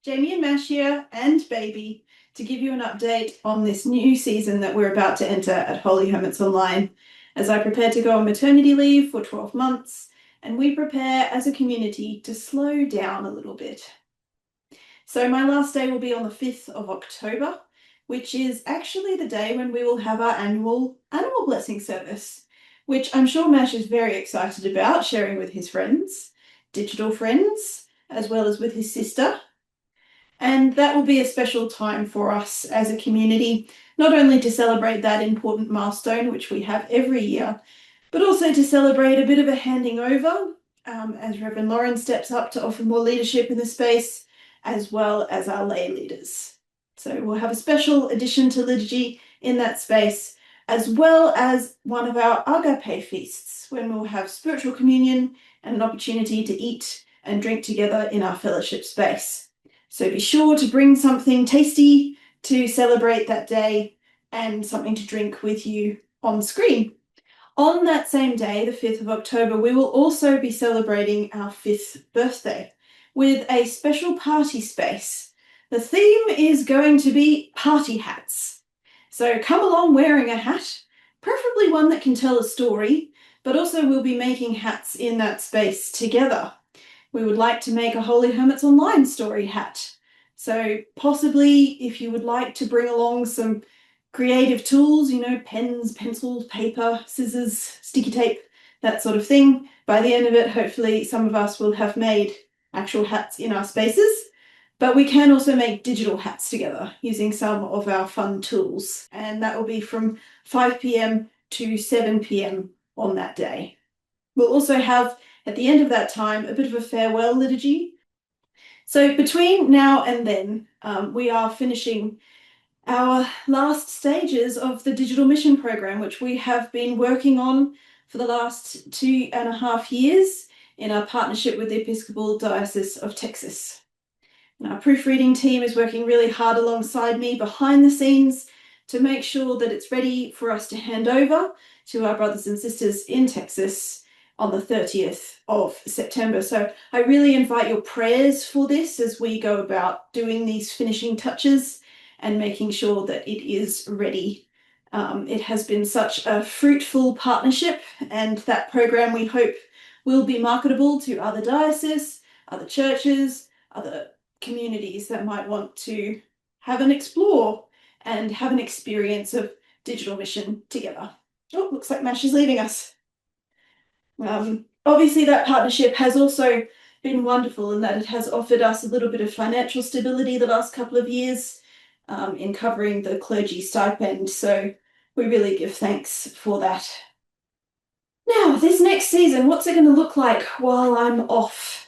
Jamie and Mash here, and baby, to give you an update on this new season that we're about to enter at Holy Hermits Online, as I prepare to go on maternity leave for 12 months, and we prepare as a community to slow down a little bit. So my last day will be on the 5th of October, which is actually the day when we will have our annual animal blessing service, which I'm sure Mash is very excited about sharing with his friends, digital friends, as well as with his sister. And that will be a special time for us as a community, not only to celebrate that important milestone, which we have every year, but also to celebrate a bit of a handing over as Reverend Lauren steps up to offer more leadership in the space, as well as our lay leaders. So we'll have a special addition to liturgy in that space, as well as one of our agape feasts, when we'll have spiritual communion and an opportunity to eat and drink together in our fellowship space. So be sure to bring something tasty to celebrate that day and something to drink with you on screen. On that same day, the 5th of October, we will also be celebrating our 5th birthday with a special party space. The theme is going to be party hats. So come along wearing a hat, preferably one that can tell a story, but also we'll be making hats in that space together. We would like to make a Holy Hermits Online story hat. So possibly if you would like to bring along some creative tools, pens, pencils, paper, scissors, sticky tape, that sort of thing. By the end of it, hopefully some of us will have made actual hats in our spaces, but we can also make digital hats together using some of our fun tools. And that will be from 5 p.m. to 7 p.m. on that day. We'll also have at the end of that time a bit of a farewell liturgy. So between now and then, we are finishing our last stages of the digital mission program, which we have been working on for the last 2.5 years in our partnership with the Episcopal Diocese of Texas. And our proofreading team is working really hard alongside me behind the scenes to make sure that it's ready for us to hand over to our brothers and sisters in Texas on the 30th of September. So I really invite your prayers for this as we go about doing these finishing touches and making sure that it is ready. It has been such a fruitful partnership, and that program we hope will be marketable to other dioceses, other churches, other communities that might want to have an explore and have an experience of digital mission together. Oh, looks like Mash is leaving us. Obviously that partnership has also been wonderful in that it has offered us a little bit of financial stability the last couple of years in covering the clergy stipend. So we really give thanks for that. Now, this next season, what's it going to look like while I'm off?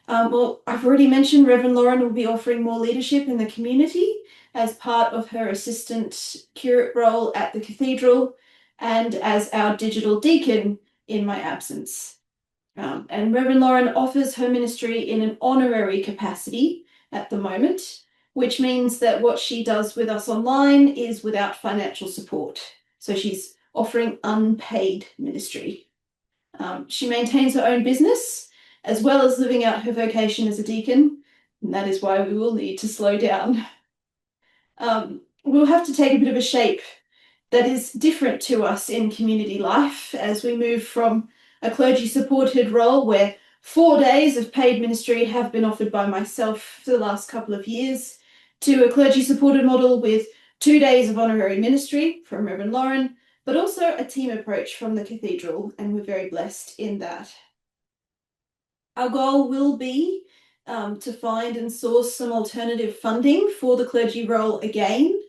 Well, I've already mentioned Reverend Lauren will be offering more leadership in the community as part of her assistant curate role at the cathedral and as our digital deacon in my absence. And Reverend Lauren offers her ministry in an honorary capacity at the moment, which means that what she does with us online is without financial support. So she's offering unpaid ministry. She maintains her own business as well as living out her vocation as a deacon, and that is why we will need to slow down. We'll have to take a bit of a shape that is different to us in community life as we move from a clergy-supported role where 4 days of paid ministry have been offered by myself for the last couple of years to a clergy-supported model with 2 days of honorary ministry from Reverend Lauren, but also a team approach from the cathedral, and we're very blessed in that. Our goal will be to find and source some alternative funding for the clergy role again.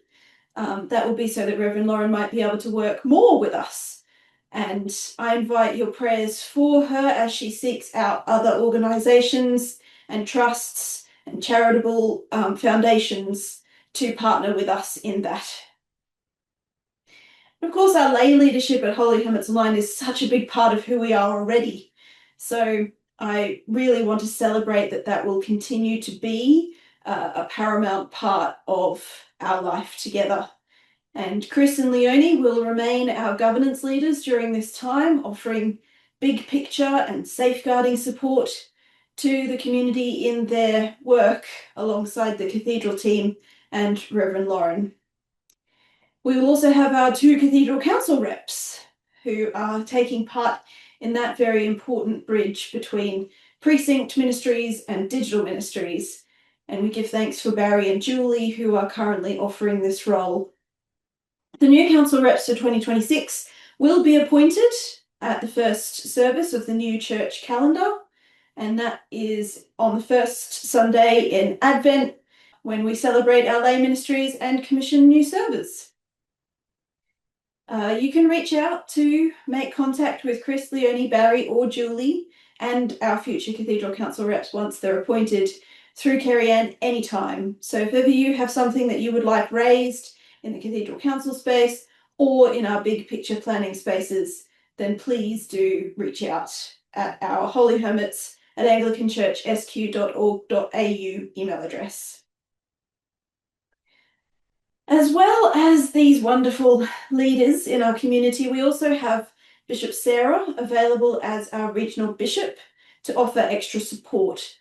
That will be so that Reverend Lauren might be able to work more with us. And I invite your prayers for her as she seeks out other organisations and trusts and charitable foundations to partner with us in that. Of course, our lay leadership at Holy Hermits Online is such a big part of who we are already. So I really want to celebrate that will continue to be a paramount part of our life together. And Chris and Leonie will remain our governance leaders during this time, offering big picture and safeguarding support to the community in their work alongside the cathedral team and Reverend Lauren. We will also have our 2 cathedral council reps who are taking part in that very important bridge between precinct ministries and digital ministries. And we give thanks for Barry and Julie, who are currently offering this role. The new council reps for 2026 will be appointed at the first service of the new church calendar, and that is on the first Sunday in Advent, when we celebrate our lay ministries and commission new servers. You can reach out to make contact with Chris, Leonie, Barry or Julie and our future Cathedral Council reps once they're appointed through Kerry Ann anytime. So if ever you have something that you would like raised in the Cathedral Council space or in our big picture planning spaces, then please do reach out at our Holy Hermits at anglicanchurchsq.org.au email address. As well as these wonderful leaders in our community, we also have Bishop Sarah available as our regional bishop to offer extra support.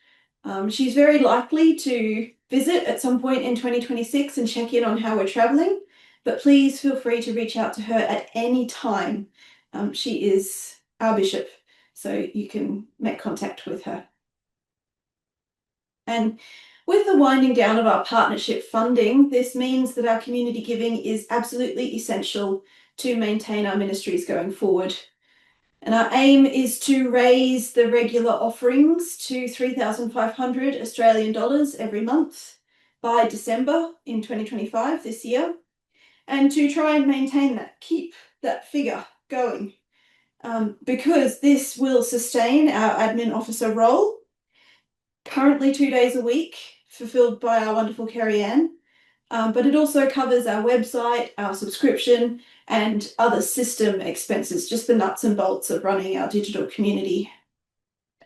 She's very likely to visit at some point in 2026 and check in on how we're travelling, but please feel free to reach out to her at any time. She is our bishop, so you can make contact with her. And with the winding down of our partnership funding, this means that our community giving is absolutely essential to maintain our ministries going forward. And our aim is to raise the regular offerings to 3,500 Australian dollars every month by December in 2025 this year, and to try and maintain that, keep that figure going, because this will sustain our admin officer role, currently 2 days a week, fulfilled by our wonderful Kerry Ann, but it also covers our website, our subscription, and other system expenses, just the nuts and bolts of running our digital community.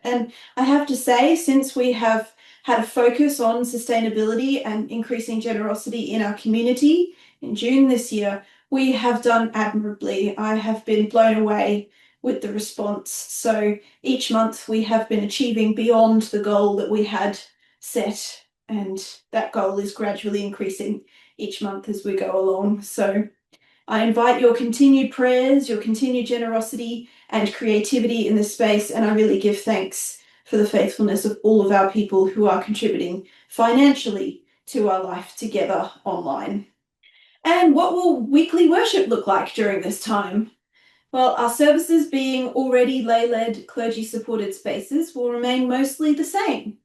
And I have to say, since we have had a focus on sustainability and increasing generosity in our community in June this year, we have done admirably. I have been blown away with the response. So each month we have been achieving beyond the goal that we had set, and that goal is gradually increasing each month as we go along. So I invite your continued prayers, your continued generosity and creativity in this space, and I really give thanks for the faithfulness of all of our people who are contributing financially to our life together online. And what will weekly worship look like during this time? Well, our services, being already lay-led, clergy-supported spaces, will remain mostly the same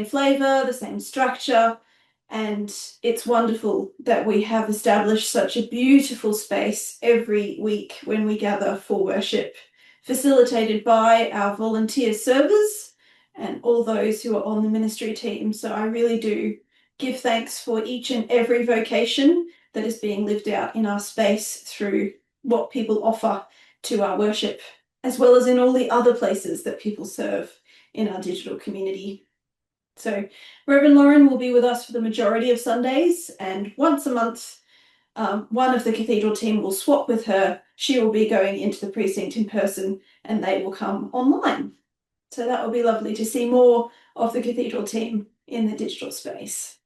flavour, the same structure, and it's wonderful that we have established such a beautiful space every week when we gather for worship, facilitated by our volunteer servers and all those who are on the ministry team. So I really do give thanks for each and every vocation that is being lived out in our space through what people offer to our worship, as well as in all the other places that people serve in our digital community. So Reverend Lauren will be with us for the majority of Sundays, and once a month, one of the cathedral team will swap with her. She will be going into the precinct in person and they will come online. So that will be lovely to see more of the cathedral team in the digital space.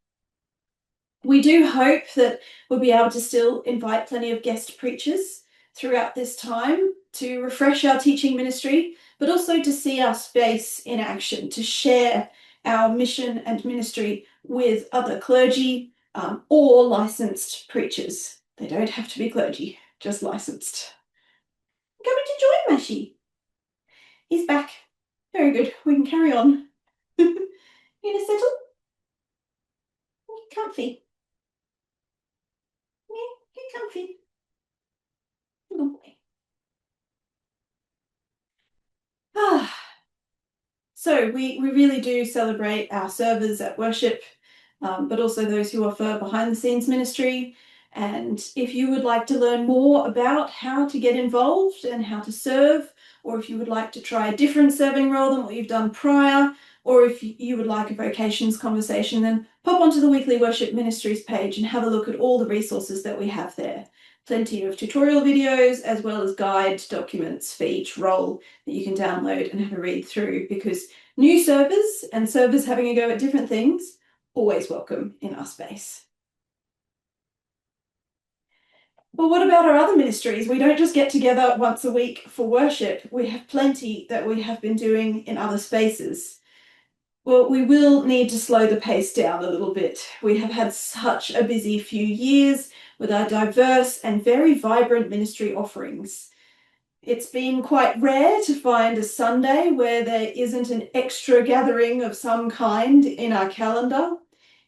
We do hope that we'll be able to still invite plenty of guest preachers throughout this time to refresh our teaching ministry, but also to see our space in action, to share our mission and ministry with other clergy or licensed preachers. They don't have to be clergy, just licensed. Coming to join Mashi. He's back. Very good. We can carry on. You gonna settle? Get comfy. Yeah, get comfy. Good boy. So we really do celebrate our servers at worship, but also those who offer behind the scenes ministry. And if you would like to learn more about how to get involved and how to serve, or if you would like to try a different serving role than what you've done prior, or if you would like a vocations conversation, then pop onto the Weekly Worship Ministries page and have a look at all the resources that we have there. Plenty of tutorial videos as well as guide documents for each role that you can download and have a read through, because New servers and servers having a go at different things, always welcome in our space. Well, what about our other ministries? We don't just get together once a week for worship. We have plenty that we have been doing in other spaces. Well, we will need to slow the pace down a little bit. We have had such a busy few years with our diverse and very vibrant ministry offerings. It's been quite rare to find a Sunday where there isn't an extra gathering of some kind in our calendar.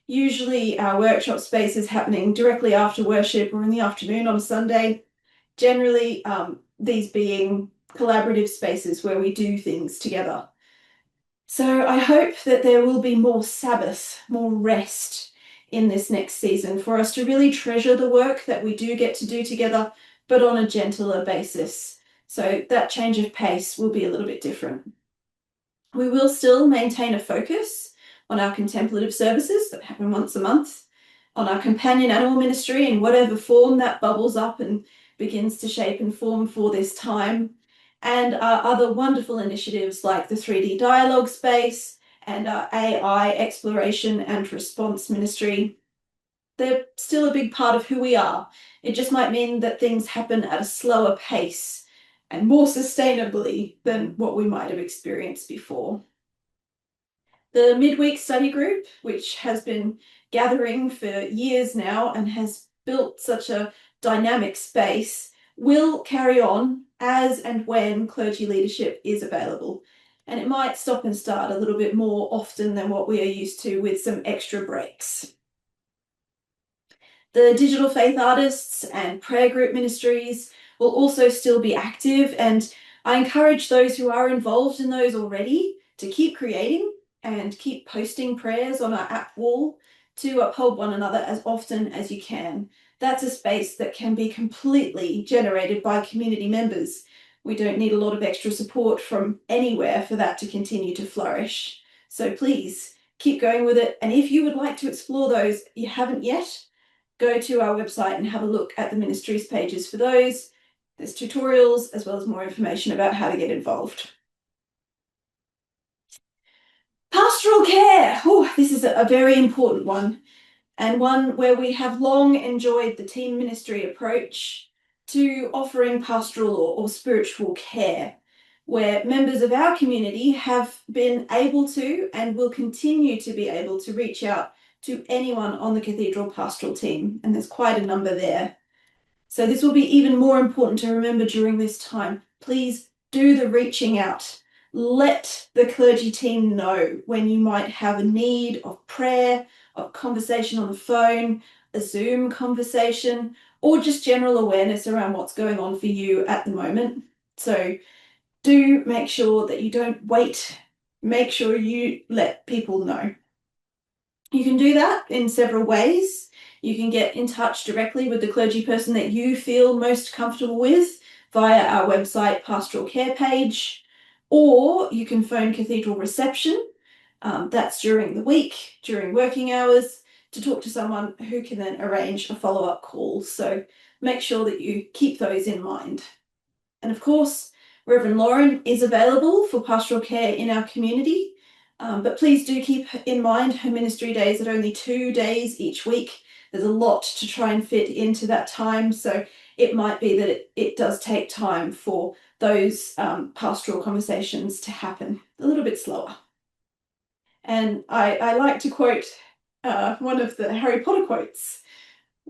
Usually our workshop space is happening directly after worship or in the afternoon on a Sunday, generally these being collaborative spaces where we do things together. So I hope that there will be more Sabbath, more rest in this next season for us to really treasure the work that we do get to do together, but on a gentler basis. So that change of pace will be a little bit different. We will still maintain a focus on our contemplative services that happen once a month, on our companion animal ministry in whatever form that bubbles up and begins to shape and form for this time, and our other wonderful initiatives like the 3D dialogue space and our AI exploration and response ministry. They're still a big part of who we are. It just might mean that things happen at a slower pace and more sustainably than what we might have experienced before. The midweek study group, which has been gathering for years now and has built such a dynamic space, will carry on as and when clergy leadership is available. And it might stop and start a little bit more often than what we are used to, with some extra breaks. The digital faith artists and prayer group ministries will also still be active, and I encourage those who are involved in those already to keep creating and keep posting prayers on our app wall to uphold one another as often as you can. That's a space that can be completely generated by community members. We don't need a lot of extra support from anywhere for that to continue to flourish. So please keep going with it. And if you would like to explore those, you haven't yet, go to our website and have a look at the ministries pages for those. There's tutorials as well as more information about how to get involved. Pastoral care. Oh, this is a very important one, and one where we have long enjoyed the team ministry approach to offering pastoral or spiritual care, where members of our community have been able to and will continue to be able to reach out to anyone on the Cathedral pastoral team, and there's quite a number there. So this will be even more important to remember during this time. Please do the reaching out. Let the clergy team know when you might have a need of prayer, of conversation on the phone, a Zoom conversation, or just general awareness around what's going on for you at the moment. So do make sure that you don't wait. Make sure you let people know. You can do that in several ways. You can get in touch directly with the clergy person that you feel most comfortable with via our website pastoral care page, or you can phone Cathedral reception. That's during the week, during working hours, to talk to someone who can then arrange a follow-up call. So make sure that you keep those in mind. And of course, Reverend Lauren is available for pastoral care in our community. But please do keep in mind her ministry days at only 2 days each week. There's a lot to try and fit into that time, so it might be that it does take time for those pastoral conversations to happen a little bit slower. And I like to quote one of the Harry Potter quotes.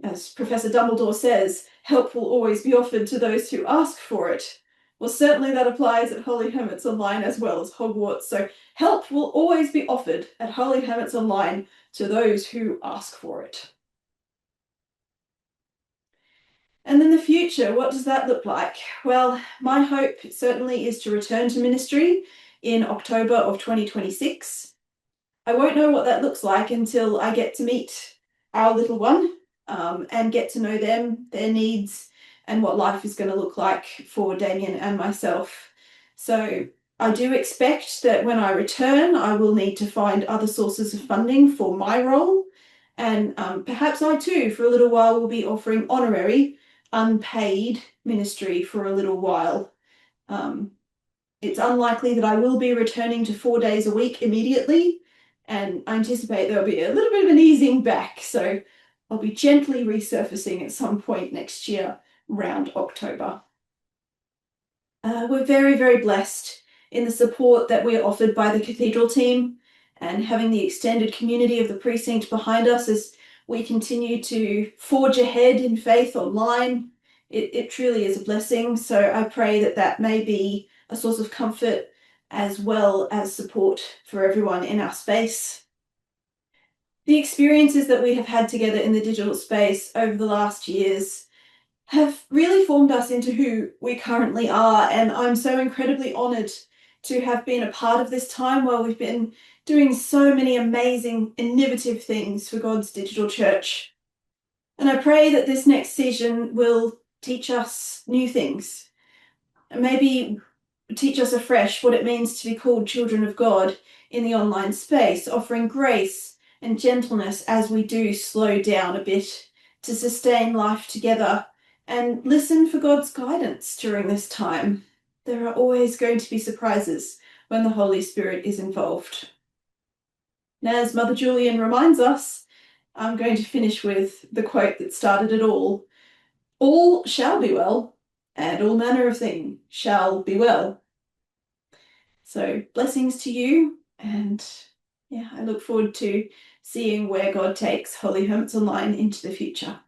As Professor Dumbledore says, help will always be offered to those who ask for it. Well, certainly that applies at Holy Hermits Online as well as Hogwarts. So help will always be offered at Holy Hermits Online to those who ask for it. And then the future, what does that look like? Well, my hope certainly is to return to ministry in October of 2026. I won't know what that looks like until I get to meet our little one and get to know them, their needs, and what life is going to look like for Damien and myself. So I do expect that when I return, I will need to find other sources of funding for my role. And perhaps I too, for a little while, will be offering honorary, unpaid ministry for a little while. It's unlikely that I will be returning to 4 days a week immediately, and I anticipate there'll be a little bit of an easing back, so I'll be gently resurfacing at some point next year, around October. We're very, very blessed in the support that we're offered by the cathedral team and having the extended community of the precinct behind us as we continue to forge ahead in faith online. It truly is a blessing. So I pray that that may be a source of comfort as well as support for everyone in our space. The experiences that we have had together in the digital space over the last years have really formed us into who we currently are, and I'm so incredibly honoured to have been a part of this time while we've been doing so many amazing, innovative things for God's digital church. And I pray that this next season will teach us new things, and maybe teach us afresh what it means to be called children of God in the online space, offering grace and gentleness as we do slow down a bit to sustain life together and listen for God's guidance during this time. There are always going to be surprises when the Holy Spirit is involved. Now, as Mother Julian reminds us, I'm going to finish with the quote that started it all. All shall be well, and all manner of thing shall be well. So blessings to you, and yeah, I look forward to seeing where God takes Holy Hermits Online into the future.